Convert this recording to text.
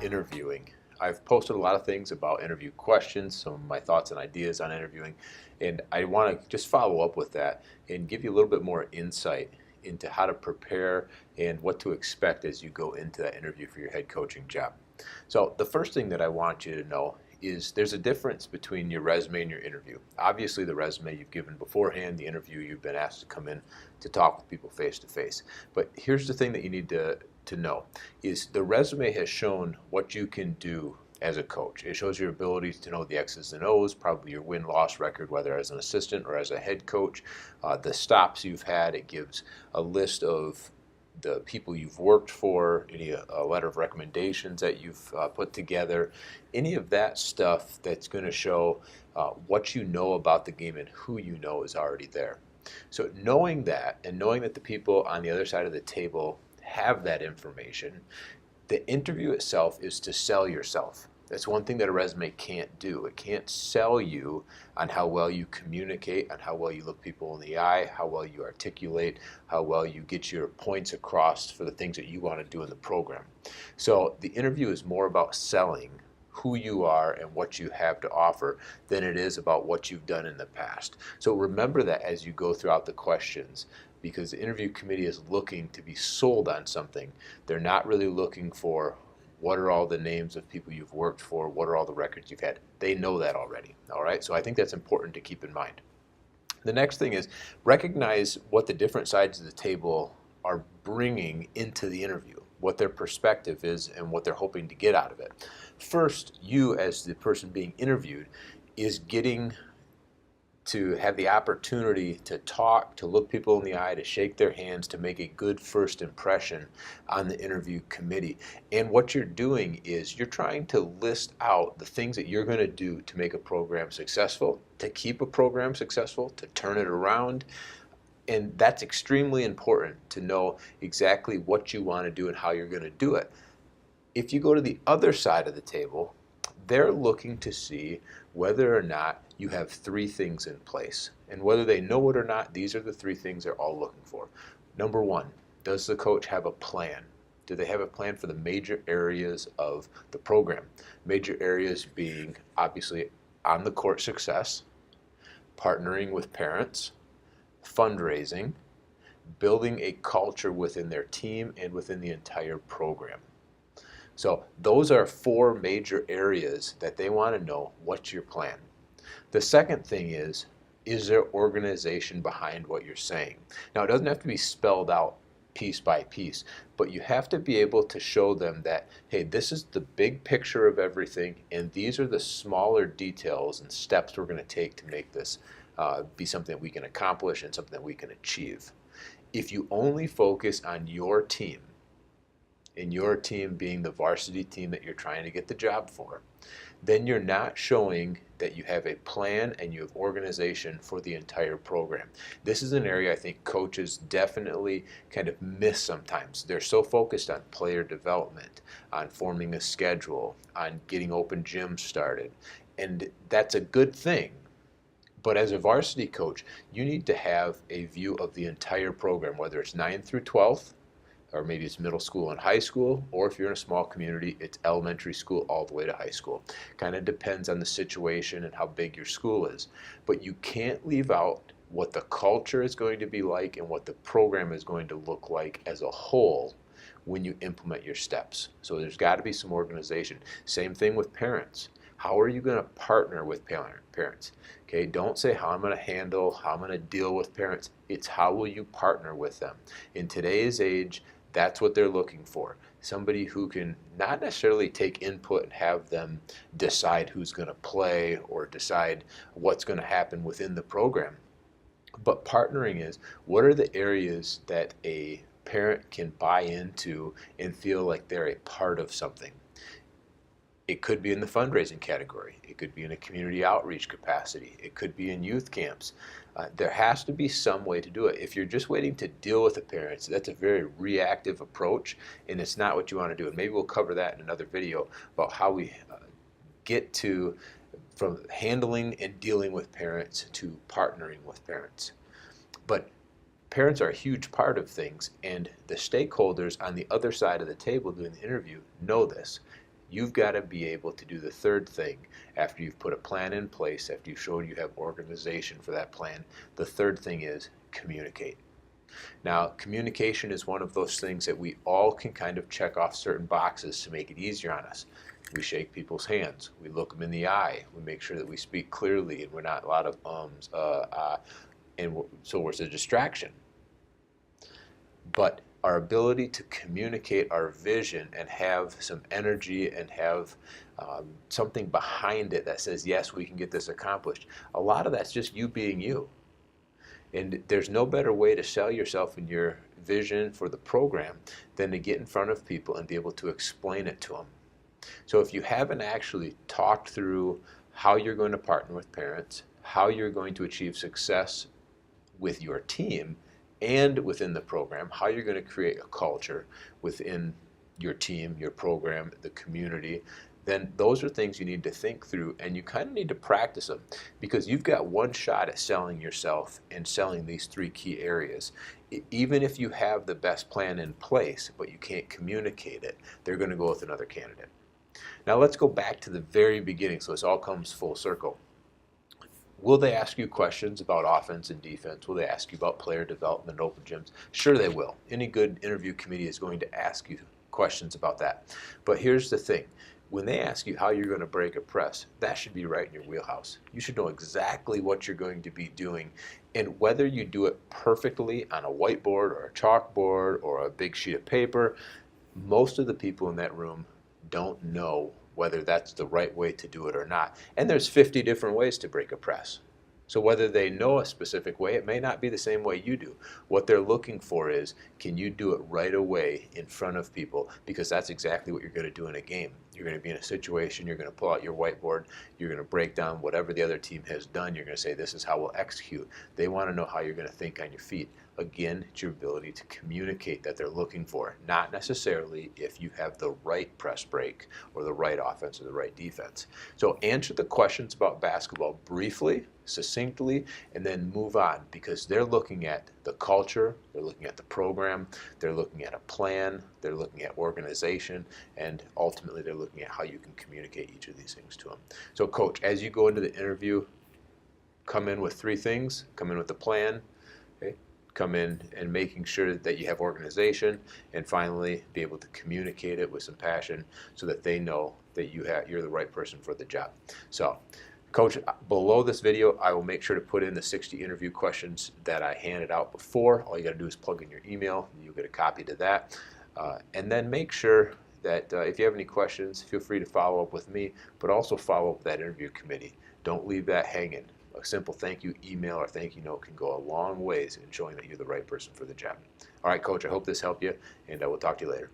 interviewing. I've posted a lot of things about interview questions, some of my thoughts and ideas on interviewing, and I want to just follow up with that and give you a little bit more insight into how to prepare and what to expect as you go into that interview for your head coaching job. So the first thing that I want you to know is there's a difference between your resume and your interview. Obviously the resume you've given beforehand, the interview you've been asked to come in to talk with people face to face. But here's the thing that you need to know is the resume has shown what you can do as a coach. It shows your ability to know the X's and O's, probably your win-loss record, whether as an assistant or as a head coach, the stops you've had. It gives a list of the people you've worked for, a letter of recommendations that you've put together, any of that stuff that's going to show what you know about the game and who you know is already there. So knowing that and knowing that the people on the other side of the table have that information, the interview itself is to sell yourself. That's one thing that a resume can't do. It can't sell you on how well you communicate, on how well you look people in the eye, how well you articulate, how well you get your points across for the things that you want to do in the program. So the interview is more about selling who you are and what you have to offer than it is about what you've done in the past. So remember that as you go throughout the questions, because the interview committee is looking to be sold on something. They're not really looking for what are all the names of people you've worked for, what are all the records you've had. They know that already, all right? So I think that's important to keep in mind. The next thing is recognize what the different sides of the table are bringing into the interview, what their perspective is and what they're hoping to get out of it. First, you as the person being interviewed is getting to have the opportunity to talk, to look people in the eye, to shake their hands, to make a good first impression on the interview committee. And what you're doing is you're trying to list out the things that you're going to do to make a program successful, to keep a program successful, to turn it around. And that's extremely important to know exactly what you want to do and how you're going to do it. If you go to the other side of the table, they're looking to see whether or not you have three things in place. And whether they know it or not, these are the three things they're all looking for. Number one, does the coach have a plan? Do they have a plan for the major areas of the program? Major areas being obviously on the court success, partnering with parents, fundraising, building a culture within their team and within the entire program. So those are four major areas that they want to know what's your plan. The second thing is there organization behind what you're saying? Now it doesn't have to be spelled out piece by piece, but you have to be able to show them that, hey, this is the big picture of everything and these are the smaller details and steps we're going to take to make this be something that we can accomplish and something that we can achieve. If you only focus on your team, and your team being the varsity team that you're trying to get the job for, then you're not showing that you have a plan and you have organization for the entire program. This is an area I think coaches definitely kind of miss sometimes. They're so focused on player development, on forming a schedule, on getting open gyms started, and that's a good thing. But as a varsity coach, you need to have a view of the entire program, whether it's 9th through 12th, or maybe it's middle school and high school, or if you're in a small community, it's elementary school all the way to high school. Kind of depends on the situation and how big your school is. But you can't leave out what the culture is going to be like and what the program is going to look like as a whole when you implement your steps. So there's got to be some organization. Same thing with parents. How are you going to partner with parents? Okay, don't say how I'm going to handle, how I'm going to deal with parents. It's how will you partner with them. In today's age, that's what they're looking for. Somebody who can not necessarily take input and have them decide who's going to play or decide what's going to happen within the program. But partnering is, what are the areas that a parent can buy into and feel like they're a part of something? It could be in the fundraising category. It could be in a community outreach capacity. It could be in youth camps. There has to be some way to do it. If you're just waiting to deal with the parents, that's a very reactive approach, and it's not what you want to do. And maybe we'll cover that in another video about how we get to from handling and dealing with parents to partnering with parents. But parents are a huge part of things, and the stakeholders on the other side of the table doing the interview know this. You've got to be able to do the third thing after you've put a plan in place, after you've showed you have organization for that plan. The third thing is communicate. Now, communication is one of those things that we all can kind of check off certain boxes to make it easier on us. We shake people's hands. We look them in the eye. We make sure that we speak clearly and we're not a lot of ums, so it's a distraction. But our ability to communicate our vision and have some energy and have something behind it that says, yes, we can get this accomplished. A lot of that's just you being you. And there's no better way to sell yourself and your vision for the program than to get in front of people and be able to explain it to them. So if you haven't actually talked through how you're going to partner with parents, how you're going to achieve success with your team and within the program, how you're going to create a culture within your team, your program, the community, then those are things you need to think through, and you kind of need to practice them, because you've got one shot at selling yourself and selling these three key areas. Even if you have the best plan in place, but you can't communicate it, they're going to go with another candidate. Now let's go back to the very beginning so this all comes full circle. Will they ask you questions about offense and defense? Will they ask you about player development, open gyms? Sure they will. Any good interview committee is going to ask you questions about that. But here's the thing. When they ask you how you're going to break a press, that should be right in your wheelhouse. You should know exactly what you're going to be doing, and whether you do it perfectly on a whiteboard or a chalkboard or a big sheet of paper, most of the people in that room don't know whether that's the right way to do it or not. And there's 50 different ways to break a press. So whether they know a specific way, it may not be the same way you do. What they're looking for is, can you do it right away in front of people? Because that's exactly what you're going to do in a game. You're going to be in a situation, you're going to pull out your whiteboard, you're going to break down whatever the other team has done, you're going to say, this is how we'll execute. They want to know how you're going to think on your feet. Again, it's your ability to communicate that they're looking for, not necessarily if you have the right press break or the right offense or the right defense. So answer the questions about basketball briefly, succinctly, and then move on, because they're looking at the culture, they're looking at the program, they're looking at a plan, they're looking at organization, and ultimately they're looking at how you can communicate each of these things to them. So coach, as you go into the interview, come in with three things. Come in with a plan, okay? Come in and making sure that you have organization, and finally be able to communicate it with some passion so that they know that you're the right person for the job. So coach, below this video I will make sure to put in the 60 interview questions that I handed out before. All you got to do is plug in your email and you'll get a copy to that, and then make sure that if you have any questions, feel free to follow up with me, but also follow up with that interview committee. Don't leave that hanging. A simple thank you email or thank you note can go a long ways in showing that you're the right person for the job. All right, coach, I hope this helped you, and I will talk to you later.